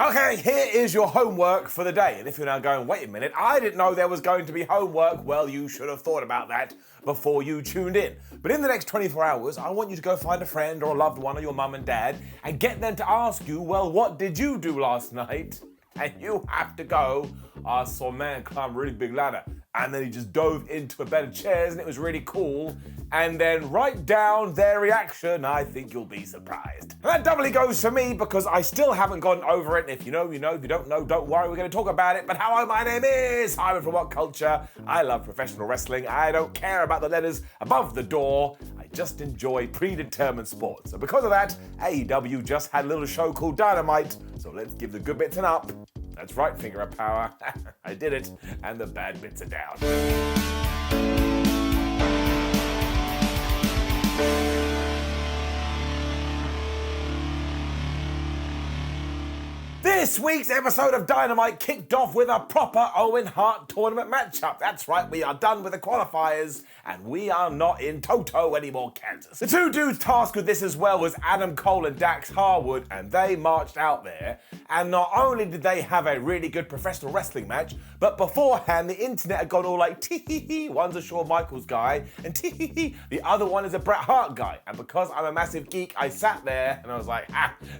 Okay, here is your homework for the day. And if you're now going, wait a minute, I didn't know there was going to be homework. Well, you should have thought about that before you tuned in. But in the next 24 hours, I want you to go find a friend or a loved one or your mum and dad and get them to ask you, well, what did you do last night? And you have to go, I saw a man climb a really big ladder. And then he just dove into a bed of chairs and it was really cool. And then write down their reaction. I think you'll be surprised. And that doubly goes for me because I still haven't gotten over it. And if you know, you know. If you don't know, don't worry. We're going to talk about it. But hello, my name is Harwood from WhatCulture. I love professional wrestling. I don't care about the letters above the door. I just enjoy predetermined sports. So because of that, AEW just had a little show called Dynamite. So let's give the good bits an up. That's right, finger of power. I did it. And the bad bits are down. This week's episode of Dynamite kicked off with a proper Owen Hart tournament matchup. That's right, we are done with the qualifiers and we are not in Toto anymore, Kansas. The two dudes tasked with this as well was Adam Cole and Dax Harwood, and they marched out there. And not only did they have a really good professional wrestling match, but beforehand the internet had gone all like, tee-hee-hee, one's a Shawn Michaels guy, and tee-hee-hee, the other one is a Bret Hart guy. And because I'm a massive geek, I sat there and I was like,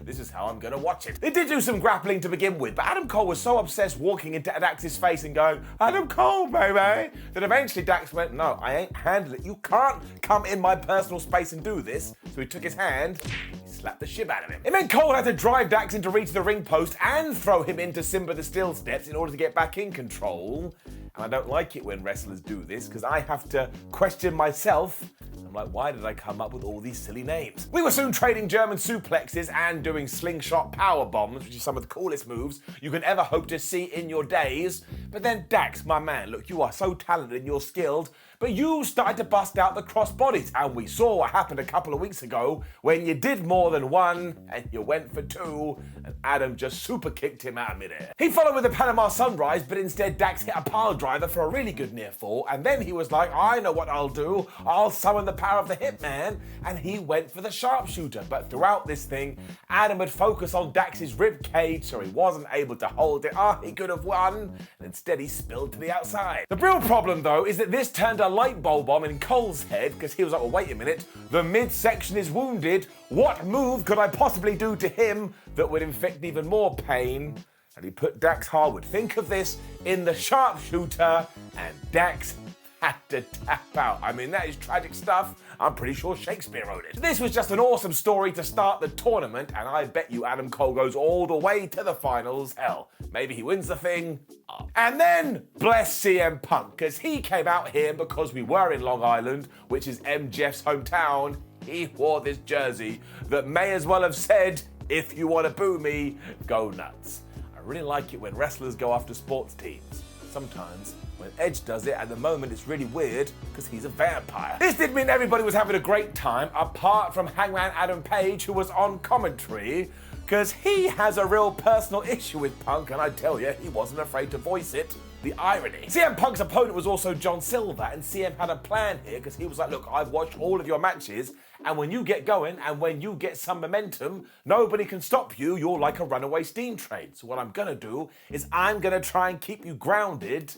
this is how I'm gonna watch it. They did do some grappling to begin with, but Adam Cole was so obsessed walking into Dax's face and going, Adam Cole, baby, that eventually Dax went, no, I ain't handling it. You can't come in my personal space and do this. So he took his hand, he slapped the shit out of him. It meant Cole had to drive Dax into reach the ring post and throw him into Simba the Steel Steps in order to get back in control. And I don't like it when wrestlers do this because I have to question myself. I'm like, why did I come up with all these silly names? We were soon trading German suplexes and doing slingshot power bombs, which is some of the coolest moves you can ever hope to see in your days. But then Dax, my man, look, you are so talented and you're skilled, but you started to bust out the crossbodies. And we saw what happened a couple of weeks ago when you did more than one and you went for two and Adam just super kicked him out of midair. He followed with the Panama Sunrise, but instead Dax hit a pile driver for a really good near fall. And then he was like, I know what I'll do. I'll summon the power of the Hitman. And he went for the sharpshooter. But throughout this thing, Adam would focus on Dax's rib cage, so he wasn't able to hold it. He could have won. And instead he spilled to the outside. The real problem though is that this turned a light bulb on in Cole's head because he was like, well, wait a minute, the midsection is wounded. What move could I possibly do to him that would inflict even more pain? And he put Dax Harwood, think of this, in the sharpshooter, and Dax had to tap out. I mean, that is tragic stuff. I'm pretty sure Shakespeare wrote it. This was just an awesome story to start the tournament, and I bet you Adam Cole goes all the way to the finals. Hell, maybe he wins the thing. And then, bless CM Punk, because he came out here because we were in Long Island, which is MJF's hometown. He wore this jersey that may as well have said, if you want to boo me, go nuts. I really like it when wrestlers go after sports teams. Sometimes, when Edge does it, at the moment it's really weird because he's a vampire. This did mean everybody was having a great time, apart from Hangman Adam Page, who was on commentary, because he has a real personal issue with Punk, and I tell you, he wasn't afraid to voice it. The irony. CM Punk's opponent was also John Silva, and CM had a plan here because he was like, look, I've watched all of your matches, and when you get going and when you get some momentum, nobody can stop you. You're like a runaway steam train. So what I'm gonna do is I'm gonna try and keep you grounded.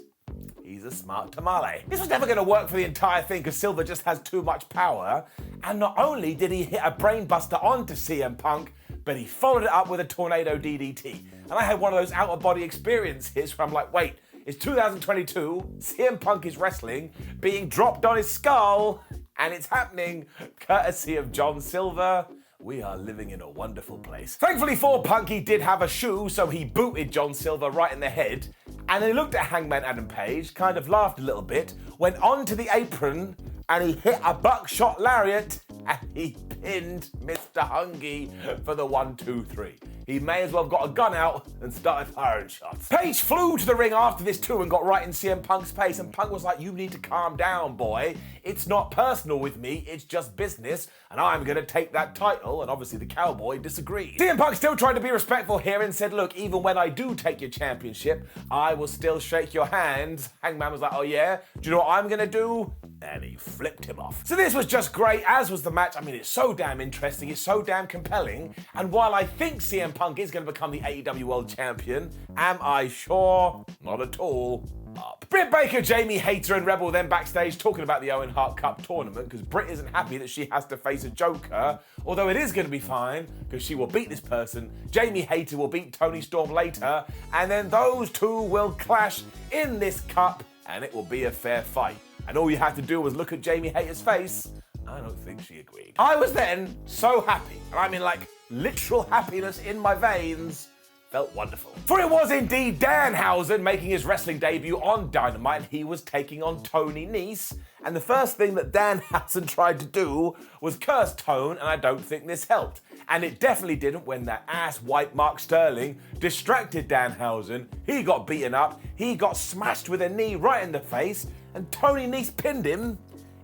He's a smart tamale. This was never going to work for the entire thing because Silva just has too much power. And not only did he hit a brainbuster onto CM Punk, but he followed it up with a tornado DDT. And I had one of those out-of-body experiences where I'm like, wait, it's 2022, CM Punk is wrestling, being dropped on his skull, and it's happening courtesy of John Silva. We are living in a wonderful place. Thankfully for Punk, he did have a shoe, so he booted John Silva right in the head. And then he looked at Hangman Adam Page, kind of laughed a little bit, went onto the apron, and he hit a buckshot lariat, and he pinned Mr. Hungy for the 1, 2, 3. He may as well have got a gun out and started firing shots. Page flew to the ring after this too and got right in CM Punk's face, and Punk was like, you need to calm down, boy. It's not personal with me, it's just business, and I'm gonna take that title, and obviously the cowboy disagreed. CM Punk still tried to be respectful here and said, look, even when I do take your championship, I will still shake your hand. Hangman was like, oh yeah? Do you know what I'm gonna do? and he flipped him off. So this was just great, as was the match. I mean, it's so damn interesting, it's so damn compelling, and while I think CM Punk is going to become the AEW World Champion, am I sure? Not at all. Up. Britt Baker, Jamie Hayter, and Rebel then backstage talking about the Owen Hart Cup tournament because Britt isn't happy that she has to face a Joker, although it is going to be fine because she will beat this person. Jamie Hayter will beat Toni Storm later, and then those two will clash in this cup, and it will be a fair fight. And all you had to do was look at Jamie Hayter's face. I don't think she agreed. I was then so happy, and I mean like literal happiness in my veins. Felt wonderful. For it was indeed Danhausen making his wrestling debut on Dynamite, and he was taking on Toni Nese. And the first thing that Danhausen tried to do was curse Tone, and I don't think this helped. And it definitely didn't when that ass-white Mark Sterling distracted Danhausen. He got beaten up, he got smashed with a knee right in the face, and Toni Nese pinned him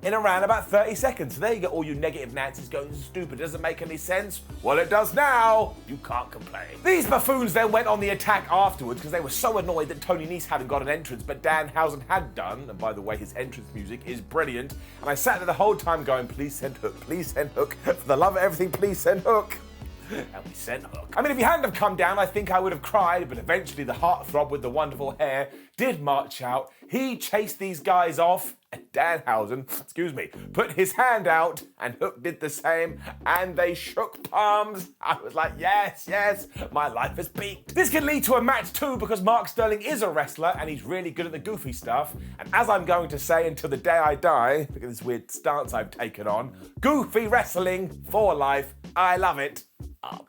in around about 30 seconds. So there you go, all you negative Nancy's going, stupid, doesn't make any sense. Well, it does now. You can't complain. These buffoons then went on the attack afterwards because they were so annoyed that Toni Nese hadn't got an entrance, but Danhausen had done. And by the way, his entrance music is brilliant. And I sat there the whole time going, please send Hook, please send Hook. For the love of everything, please send Hook. And we sent Hook. I mean, if he hadn't have come down, I think I would have cried, but eventually the heartthrob with the wonderful hair did march out. He chased these guys off, and Danhausen, put his hand out, and Hook did the same, and they shook palms. I was like, yes, yes, my life has peaked. This could lead to a match too, because Mark Sterling is a wrestler, and he's really good at the goofy stuff, and as I'm going to say until the day I die, look at this weird stance I've taken on, goofy wrestling for life, I love it.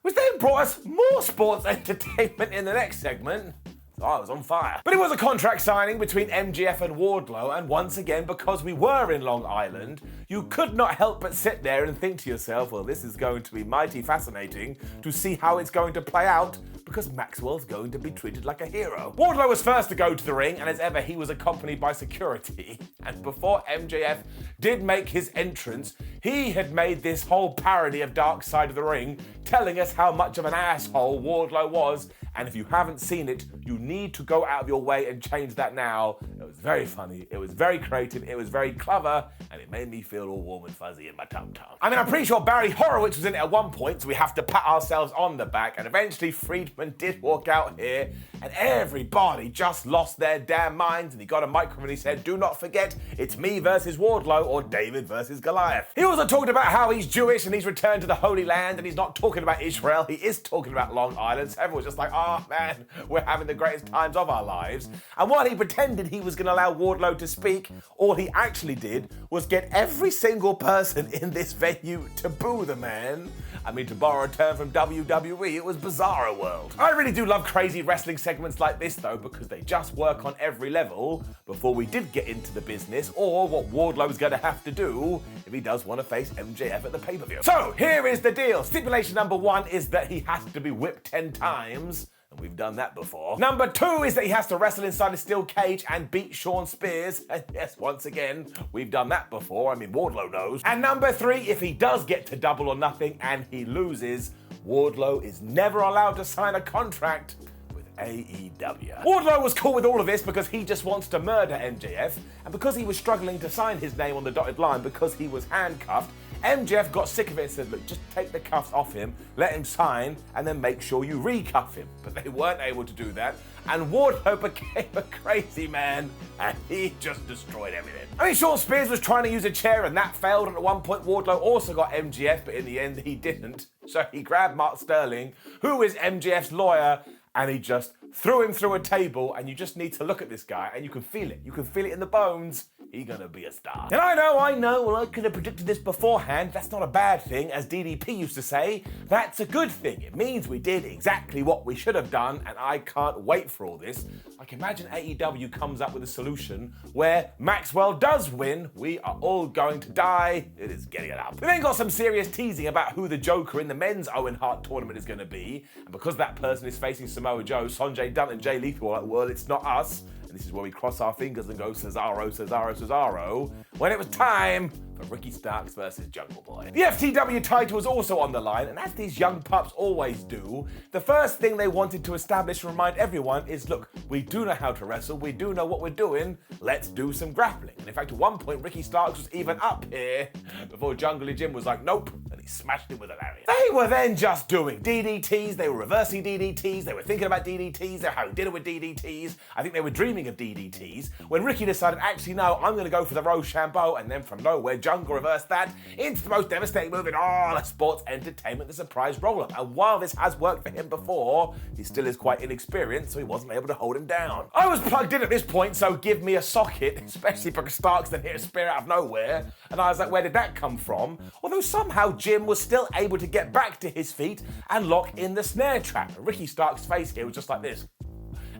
Which then brought us more sports entertainment in the next segment. So I was on fire. But it was a contract signing between MJF and Wardlow, and once again, because we were in Long Island, you could not help but sit there and think to yourself, well, this is going to be mighty fascinating to see how it's going to play out, because Maxwell's going to be treated like a hero. Wardlow was first to go to the ring, and as ever, he was accompanied by security. And before MJF did make his entrance, he had made this whole parody of Dark Side of the Ring, telling us how much of an asshole Wardlow was. And if you haven't seen it, you need to go out of your way and change that now. It was very funny, it was very creative, it was very clever, and it made me feel all warm and fuzzy in my tum-tum. I mean, I'm pretty sure Barry Horowitz was in it at one point, so we have to pat ourselves on the back, and eventually Friedman did walk out here, and everybody just lost their damn minds, and he got a microphone and he said, do not forget, it's me versus Wardlow, or David versus Goliath. He also talked about how he's Jewish and he's returned to the Holy Land, and he's not talking about Israel, he is talking about Long Island, so everyone's just like, oh man, we're having the greatest times of our lives. And while he pretended he was going to allow Wardlow to speak, all he actually did was get every single person in this venue to boo the man. I mean, to borrow a term from WWE, it was Bizarro World. I really do love crazy wrestling segments like this though, because they just work on every level before we did get into the business, or what Wardlow's going to have to do if he does want to face MJF at the pay-per-view. So, here is the deal. Stipulation number 1 is that he has to be whipped 10 times. And we've done that before. Number 2 is that he has to wrestle inside a steel cage and beat Shawn Spears. And yes, once again, we've done that before. I mean, Wardlow knows. And number 3, if he does get to Double or Nothing and he loses, Wardlow is never allowed to sign a contract with AEW. Wardlow was cool with all of this because he just wants to murder MJF, and because he was struggling to sign his name on the dotted line because he was handcuffed, MJF got sick of it and said, look, just take the cuffs off him, let him sign, and then make sure you recuff him. But they weren't able to do that, and Wardlow became a crazy man, and he just destroyed everything. I mean, Shawn Spears was trying to use a chair, and that failed, and at one point Wardlow also got MJF, but in the end he didn't. So he grabbed Mark Sterling, who is MJF's lawyer, and he just threw him through a table, and you just need to look at this guy, and you can feel it. You can feel it in the bones. He's gonna be a star. And I know, well, I could have predicted this beforehand. That's not a bad thing, as DDP used to say. That's a good thing. It means we did exactly what we should have done, and I can't wait for all this. Like, imagine AEW comes up with a solution where Maxwell does win. We are all going to die. It is getting it up. We then got some serious teasing about who the Joker in the men's Owen Hart tournament is gonna be, and because that person is facing Samoa Joe, Sonjay Dutt and Jay Lethal were like, well, it's not us. And this is where we cross our fingers and go, Cesaro, Cesaro, Cesaro, when it was time for Ricky Starks versus Jungle Boy. The FTW title was also on the line, and as these young pups always do, the first thing they wanted to establish and remind everyone is, look, we do know how to wrestle, we do know what we're doing, let's do some grappling. And in fact, at one point, Ricky Starks was even up here before Jungle Jim was like, nope, and he smashed him with a lariat. They were then just doing DDTs, they were reversing DDTs, they were thinking about DDTs, how he did it with DDTs. I think they were dreaming of DDTs when Ricky decided, actually, no, I'm going to go for the Rochambeau, and then from nowhere, Jungle reversed that into the most devastating move in all of sports entertainment, the surprise roll-up. And while this has worked for him before, he still is quite inexperienced, so he wasn't able to hold him down. I was plugged in at this point, so give me a socket, especially because Starks then hit a spear out of nowhere, and I was like, where did that come from? Although somehow Jim was still able to get back to his feet and lock in the snare trap. And Ricky Starks' face here was just like this.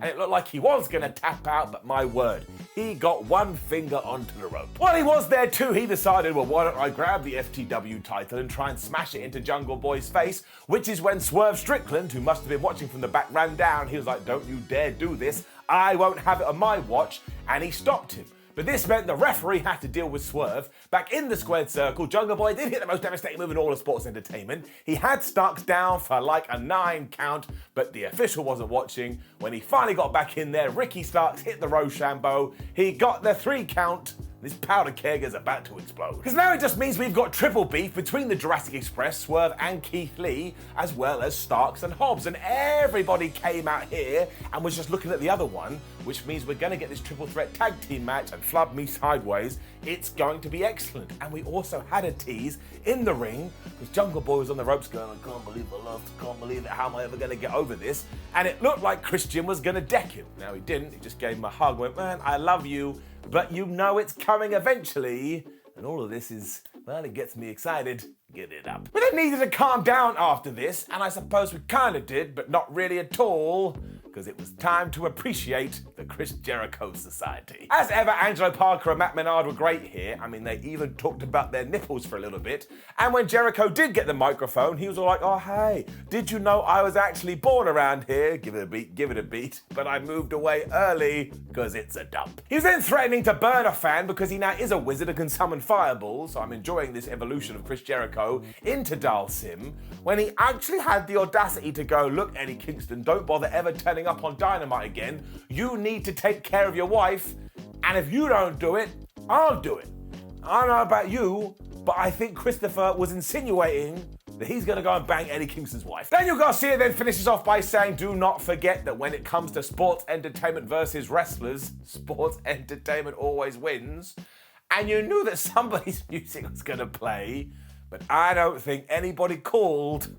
And it looked like he was going to tap out, but my word, he got one finger onto the rope. While he was there too, he decided, well, why don't I grab the FTW title and try and smash it into Jungle Boy's face, which is when Swerve Strickland, who must have been watching from the back, ran down. He was like, don't you dare do this. I won't have it on my watch. And he stopped him. But this meant the referee had to deal with Swerve. Back in the squared circle, Jungle Boy did hit the most devastating move in all of sports entertainment. He had Starks down for like a 9 count, but the official wasn't watching. When he finally got back in there, Ricky Starks hit the Rochambeau. He got the 3 count. This powder keg is about to explode. Because now it just means we've got triple beef between the Jurassic Express, Swerve and Keith Lee, as well as Starks and Hobbs. And everybody came out here and was just looking at the other one, which means we're going to get this triple threat tag team match, and flub me sideways, it's going to be excellent. And we also had a tease in the ring, because Jungle Boy was on the ropes going, I can't believe I lost, I can't believe it, how am I ever going to get over this? And it looked like Christian was going to deck him. Now he didn't, he just gave him a hug, went, man, I love you, but you know it's coming eventually. And all of this is, well, it gets me excited. Get it up. We then needed to calm down after this, and I suppose we kind of did, but not really at all, because it was time to appreciate the Chris Jericho Society. As ever, Angelo Parker and Matt Menard were great here. I mean, they even talked about their nipples for a little bit. And when Jericho did get the microphone, he was all like, oh, hey, did you know I was actually born around here? Give it a beat, give it a beat. But I moved away early because it's a dump. He was then threatening to burn a fan because he now is a wizard and can summon fireballs. So I'm enjoying this evolution of Chris Jericho into Dalsim, when he actually had the audacity to go, look, Eddie Kingston, don't bother ever turning up on Dynamite again. You need to take care of your wife, and if you don't do it, I'll do it. I don't know about you, but I think Christopher was insinuating that he's going to go and bang Eddie Kingston's wife. Daniel Garcia then finishes off by saying, do not forget that when it comes to sports entertainment versus wrestlers, sports entertainment always wins. And you knew that somebody's music was going to play, but I don't think anybody called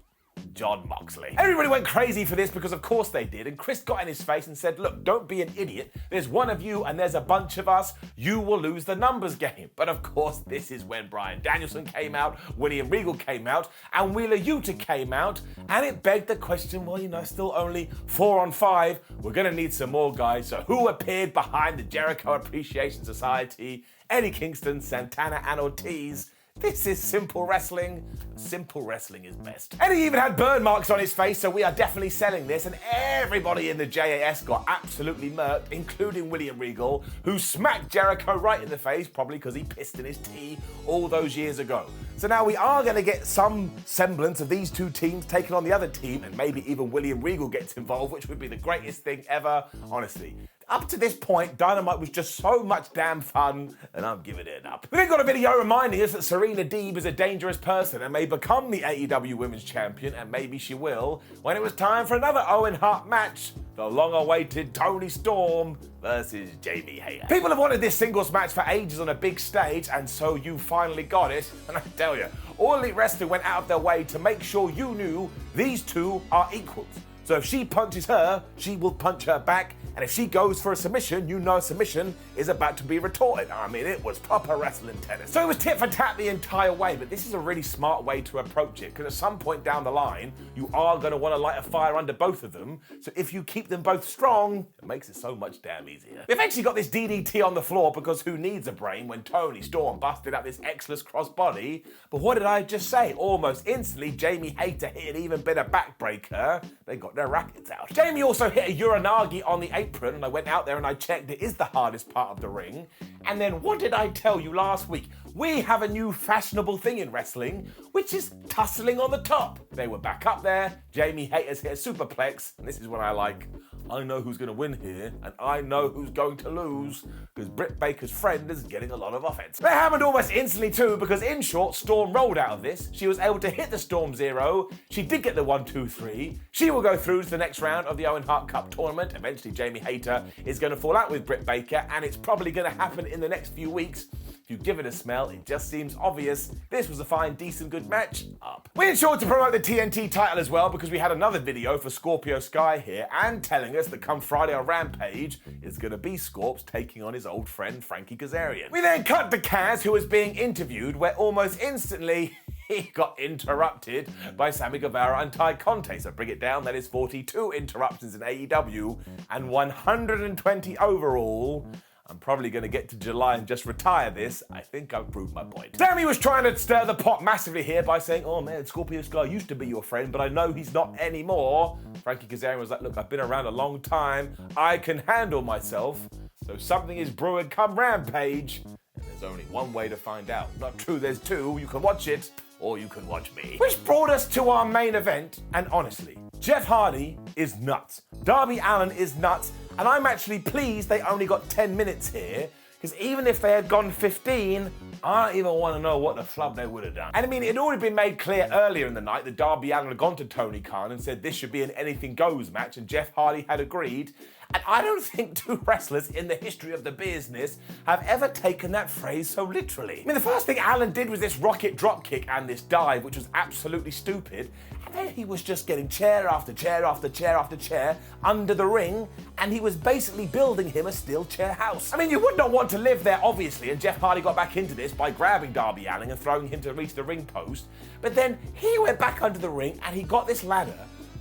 John Moxley. Everybody went crazy for this because of course they did, and Chris got in his face and said, look, don't be an idiot. There's one of you and there's a bunch of us. You will lose the numbers game. But of course, this is when Bryan Danielson came out, William Regal came out, and Wheeler Yuta came out, and it begged the question, well, you know, still only 4 on 5. We're gonna need some more guys. So who appeared behind the Jericho Appreciation Society? Eddie Kingston, Santana, and Ortiz. This is simple wrestling. Simple wrestling is best. Eddie even had burn marks on his face, so we are definitely selling this, and everybody in the JAS got absolutely murked, including William Regal, who smacked Jericho right in the face, probably because he pissed in his tea all those years ago. So now we are going to get some semblance of these two teams taking on the other team, and maybe even William Regal gets involved, which would be the greatest thing ever, honestly. Up to this point, Dynamite was just so much damn fun, and I'm giving it up. We then got a video reminding us that Serena Deeb is a dangerous person and may become the AEW Women's Champion, and maybe she will, when it was time for another Owen Hart match, the long-awaited Toni Storm versus Jamie Hayter. People have wanted this singles match for ages on a big stage, and so you finally got it, and I tell you, All Elite Wrestling went out of their way to make sure you knew these two are equals. So if she punches her, she will punch her back. And if she goes for a submission, you know a submission is about to be retorted. I mean, it was proper wrestling tennis. So it was tit for tat the entire way, but this is a really smart way to approach it, because at some point down the line, you are going to want to light a fire under both of them. So if you keep them both strong, it makes it so much damn easier. We eventually got this DDT on the floor, because who needs a brain when Toni Storm busted out this X-less crossbody? But what did I just say? Almost instantly, Jamie Hayter hit an even better backbreaker. They got their rackets out. Jamie also hit a Uranagi on the apron, and I went out there and I checked it is the hardest part of the ring. And then what did I tell you last week? we have a new fashionable thing in wrestling, which is tussling on the top. They were back up there, Jamie Hayter's hit a superplex, and this is what I like. I know who's going to win here, and I know who's going to lose, because Britt Baker's friend is getting a lot of offense. That happened almost instantly too, because in short, Storm rolled out of this. She was able to hit the Storm Zero. She did get the 1, 2, 3. She will go through to the next round of the Owen Hart Cup tournament. Eventually, Jamie Hayter is going to fall out with Britt Baker, and it's probably going to happen in the next few weeks. If you give it a smell, it just seems obvious. This was a fine, decent, good match. Up. We ensured to promote the TNT title as well, because we had another video for Scorpio Sky here and telling us that come Friday on Rampage, it's going to be Scorps taking on his old friend Frankie Kazarian. We then cut to Kaz, who was being interviewed, where almost instantly he got interrupted by Sammy Guevara and Ty Conte. So bring it down, that is 42 interruptions in AEW and 120 overall. I'm probably going to get to July and just retire this. I think I've proved my point. Sammy was trying to stir the pot massively here by saying, oh man, Scorpio Sky used to be your friend, but I know he's not anymore. Frankie Kazarian was like, look, I've been around a long time. I can handle myself. So something is brewing come Rampage. And there's only one way to find out. Not true, there's two. You can watch it, or you can watch me. Which brought us to our main event, and honestly, Jeff Hardy is nuts. Darby Allin is nuts, and I'm actually pleased they only got 10 minutes here, because even if they had gone 15, I don't even want to know what the flub they would have done. And I mean, it had already been made clear earlier in the night that Darby Allin had gone to Tony Khan and said this should be an anything goes match, and Jeff Hardy had agreed. And I don't think two wrestlers in the history of the business have ever taken that phrase so literally. I mean, the first thing Allin did was this rocket drop kick and this dive, which was absolutely stupid. And then he was just getting chair after chair after chair after chair under the ring, and he was basically building him a steel chair house. I mean, you would not want to live there, obviously, and Jeff Hardy got back into this by grabbing Darby Allin and throwing him to reach the ring post. But then he went back under the ring and he got this ladder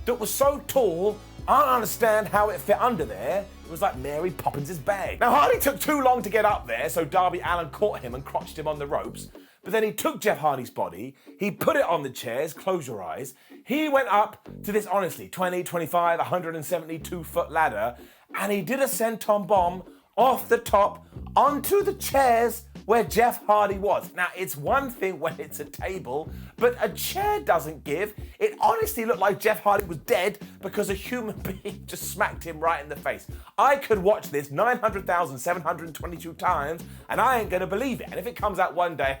that was so tall, I don't understand how it fit under there. It was like Mary Poppins' bag. Now, Hardy took too long to get up there, so Darby Allin caught him and crotched him on the ropes. But then he took Jeff Hardy's body, he put it on the chairs, close your eyes. He went up to this, honestly, 20, 25, 172-foot ladder, and he did a senton bomb off the top onto the chairs where Jeff Hardy was. Now, it's one thing when it's a table, but a chair doesn't give. It honestly looked like Jeff Hardy was dead because a human being just smacked him right in the face. I could watch this 900,722 times, and I ain't gonna believe it. And if it comes out one day,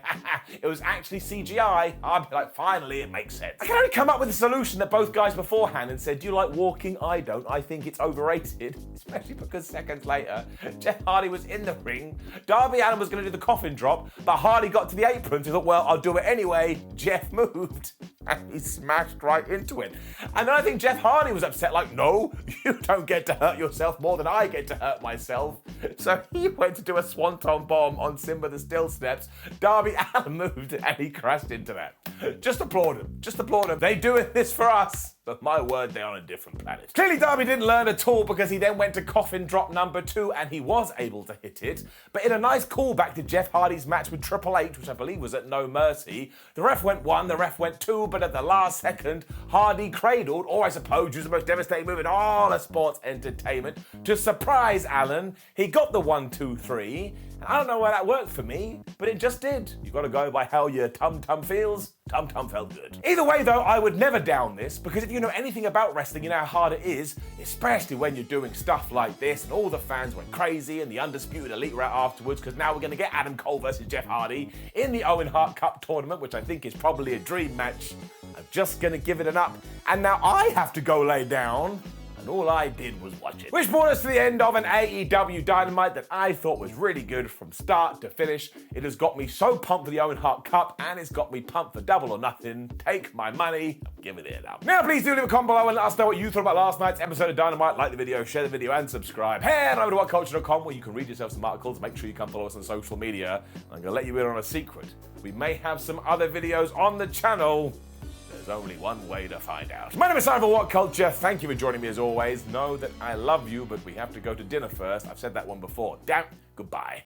it was actually CGI, I'll be like, finally, it makes sense. I can only come up with a solution that both guys beforehand and said, do you like walking? I don't. I think it's overrated, especially because seconds later, Jeff Hardy was in the ring. Darby Allin was gonna do the coffin drop, but Hardy got to the apron, so he thought, well, I'll do it anyway. Jeff moved, and he smashed right into it. And then I think Jeff Hardy was upset, like, no, you don't get to hurt yourself more than I get to hurt myself. So he went to do a swanton bomb on Simba the Still Steps. Darby Allin moved, and he crashed into that. Just applaud him. Just applaud him. They doing this for us. But my word, they're on a different planet. Clearly, Darby didn't learn at all, because he then went to coffin drop number 2, and he was able to hit it. But in a nice callback to Jeff Hardy's match with Triple H, which I believe was at No Mercy, the ref went 1, the ref went 2, but at the last second, Hardy cradled, or I suppose used the most devastating move in all of sports entertainment, to surprise Allin. He got the 1, 2, 3. And I don't know why that worked for me, but it just did. You gotta go by how your tum-tum feels. Tum-tum felt good. Either way though, I would never down this, because if you know anything about wrestling, you know how hard it is, especially when you're doing stuff like this, and all the fans went crazy, and the Undisputed Elite were out afterwards, because now we're gonna get Adam Cole versus Jeff Hardy in the Owen Hart Cup tournament, which I think is probably a dream match. I'm just gonna give it an up, and now I have to go lay down. And all I did was watch it. Which brought us to the end of an AEW Dynamite that I thought was really good from start to finish. It has got me so pumped for the Owen Hart Cup, and it's got me pumped for Double or Nothing. Take my money, give it an up. Now please do leave a comment below and let us know what you thought about last night's episode of Dynamite. Like the video, share the video, and subscribe. Head over to WhatCulture.com where you can read yourself some articles. Make sure you come follow us on social media. I'm gonna let you in on a secret. We may have some other videos on the channel. There's only one way to find out. My name is Simon for WhatCulture. Thank you for joining me as always. Know that I love you, but we have to go to dinner first. I've said that one before. Damn. Goodbye.